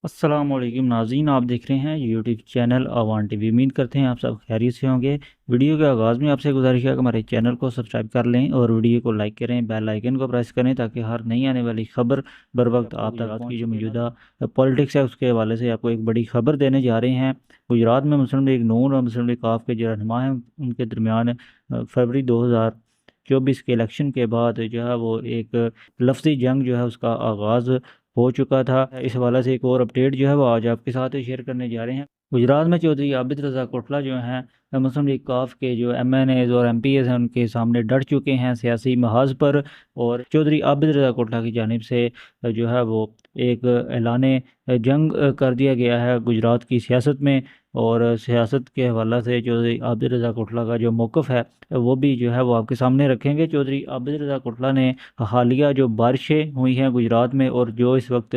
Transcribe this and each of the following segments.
अस्सलाम वालेकुम नाज़रीन, आप देख रहे हैं यूट्यूब चैनल अवान टीवी। उम्मीद करते हैं आप सब खैरियत से होंगे। वीडियो के आगाज़ में आपसे गुजारिश है कि हमारे चैनल को सब्सक्राइब कर लें और वीडियो को लाइक करें, बेल आइकन को प्रेस करें ताकि हर नई आने वाली खबर बर वक्त आपको आप तक गुजरात पहुँच की जो सके। मौजूदा नाज़रीन, पॉलिटिक्स है उसके हवाले से आपको एक बड़ी खबर देने जा रहे हैं। गुजरात में मुस्लिम लीग नून और मुस्लिम लीग काफ के जो रहनुमा हैं उनके दरमियान फरवरी 2024 के इलेक्शन के बाद जो है वो एक लफ्ज़ी जंग जो है उसका आगाज़ हो चुका था। इस हवाले से एक और अपडेट जो है वो आज आपके साथ शेयर करने जा रहे हैं। गुजरात में चौधरी आबिद रज़ा कोटला जो हैं मुस्लिम लीग काफ के जो MNAs और MPs हैं उनके सामने डट चुके हैं सियासी महाज पर। और चौधरी आबिद रज़ा कोटला की जानिब से जो है वो एक ऐलान जंग कर दिया गया है गुजरात की सियासत में। और सियासत के हवाला से चौधरी आबिद रज़ा कोटला का जो मौक़िफ़ है वो भी जो है वो आपके सामने रखेंगे। चौधरी आबिद रज़ा कोटला ने हालिया जो बारिशें हुई हैं गुजरात में और जो इस वक्त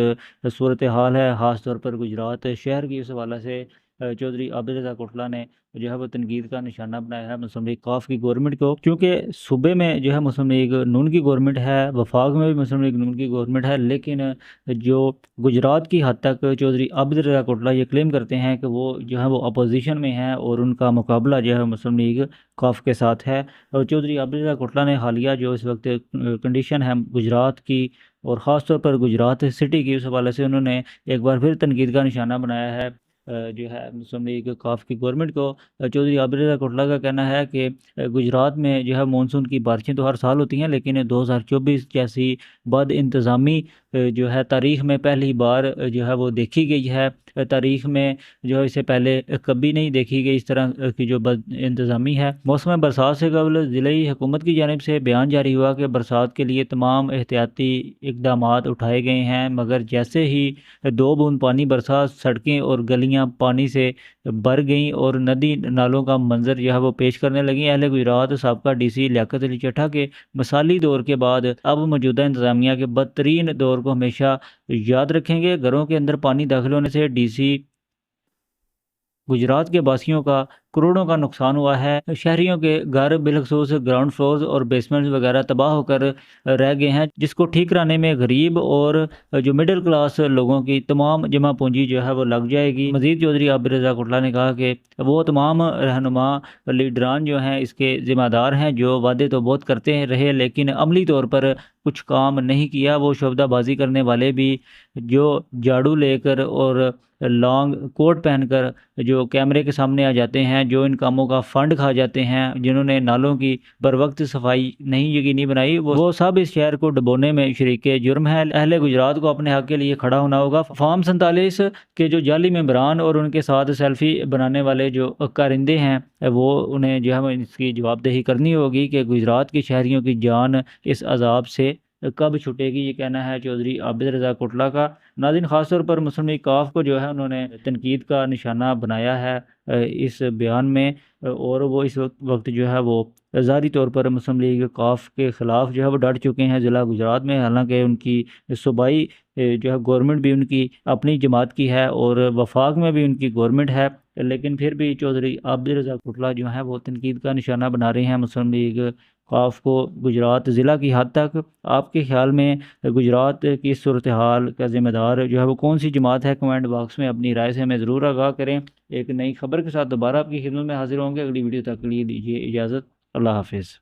सूरत हाल है ख़ास तौर पर गुजरात शहर की, उस हवाले से चौधरी आबिद रज़ा कोटला ने जो है वो तनकीद का निशाना बनाया है मुस्लिम लीग काफ की गवर्नमेंट को। क्योंकि सूबे में जो है मुस्लिम लीग नून की गवर्नमेंट है, वफाक में भी मुस्लिम लीग नून की गवर्नमेंट है, लेकिन जो गुजरात की हद तक चौधरी आबिद रज़ा कोटला ये क्लेम करते हैं कि वो जो है वो अपोजिशन में है और उनका मुकाबला जो है मुस्लिम लीग काफ के साथ है। और चौधरी आबिद रज़ा कोटला ने हालिया जो इस वक्त कंडीशन है गुजरात की और ख़ास तौर पर गुजरात सिटी की, उस हवाले से उन्होंने एक बार फिर तनकीद का निशाना बनाया है जो है मुस्लिम लीग काफ की गवर्नमेंट को। चौधरी आबिद रज़ा कोटला का कहना है कि गुजरात में जो है मानसून की बारिशें तो हर साल होती हैं, लेकिन 2024 जैसी बद इंतज़ामी जो है तारीख़ में पहली बार जो है वो देखी गई है। तारीख़ में जो है इससे पहले कभी नहीं देखी गई इस तरह की जो बद इंतज़ामी है। मौसम बरसात से कबल ज़िले हुकूमत की जानिब से बयान जारी हुआ कि बरसात के लिए तमाम एहतियाती इकदाम उठाए गए हैं, मगर जैसे ही 2 बूंद पानी बरसा सड़कें और गलियां पानी से भर गईं और नदी नालों का मंजर जो है वो पेश करने लगी। अहले गुजरात साबका DC लियाकत अली चट्ठा के मिसाली दौर के बाद अब मौजूदा इंतज़ामिया के बदतरीन दौर को हमेशा याद रखेंगे। घरों के अंदर पानी दाखिल होने से DC गुजरात के वासियों का करोड़ों का नुकसान हुआ है। शहरियों के घर बिलखसूस ग्राउंड फ्लोर्स और बेसमेंट्स वगैरह तबाह होकर रह गए हैं, जिसको ठीक कराने में गरीब और जो मिडिल क्लास लोगों की तमाम जमा पूंजी जो है वो लग जाएगी। मजीद चौधरी आबिद रज़ा कोटला ने कहा कि वो तमाम रहनुमा लीडरान जो हैं इसके ज़िम्मेदार हैं, जो वादे तो बहुत करते हैं रहे लेकिन अमली तौर पर कुछ काम नहीं किया। वो शोबदाबाजी करने वाले भी जो झाड़ू लेकर और लॉन्ग कोट पहनकर जो कैमरे के सामने आ जाते हैं, जो इन कामों का फ़ंड खा जाते हैं, जिन्होंने नालों की बर वक्त सफाई नहीं यकीनी बनाई, वो सब इस शहर को डुबोने में शरीके जुर्म है। अहले गुजरात को अपने हक़ के लिए खड़ा होना होगा। फार्म 47 के जो जाली मेंबरान और उनके साथ सेल्फी बनाने वाले जो कारिंदे हैं वो उन्हें जो है इसकी जवाबदेही करनी होगी कि गुजरात के शहरियों की जान इस अजाब से कब छुटेगी। ये कहना है चौधरी आबिद रज़ा कोटला का। नाज़रीन, ख़ास तौर पर मुस्लिम लीग काफ को जो है उन्होंने तनकीद का निशाना बनाया है इस बयान में। और वो इस वक्त जो है वो ज़ाहिरी तौर पर मुस्लिम लीग काफ के ख़िलाफ़ जो है वो डट चुके हैं ज़िला गुजरात में। हालांकि उनकी सूबाई जो है गवर्नमेंट भी उनकी अपनी जमात की है और वफाक में भी उनकी गवर्नमेंट है, लेकिन फिर भी चौधरी आबिद रज़ा कोटला जो है वो तनकीद का निशाना बना रहे हैं मुस्लिम लीग काफ को गुजरात ज़िला की हद तक। आपके ख़्याल में गुजरात की सूरत हाल का ज़िम्मेदार जो है वो कौन सी जमात है? कमेंट बॉक्स में अपनी राय से हमें ज़रूर आगाह करें। एक नई खबर के साथ दोबारा आपकी खिदमत में हाजिर होंगे। अगली वीडियो तक के लिए दीजिए इजाज़त। अल्लाह हाफिज़।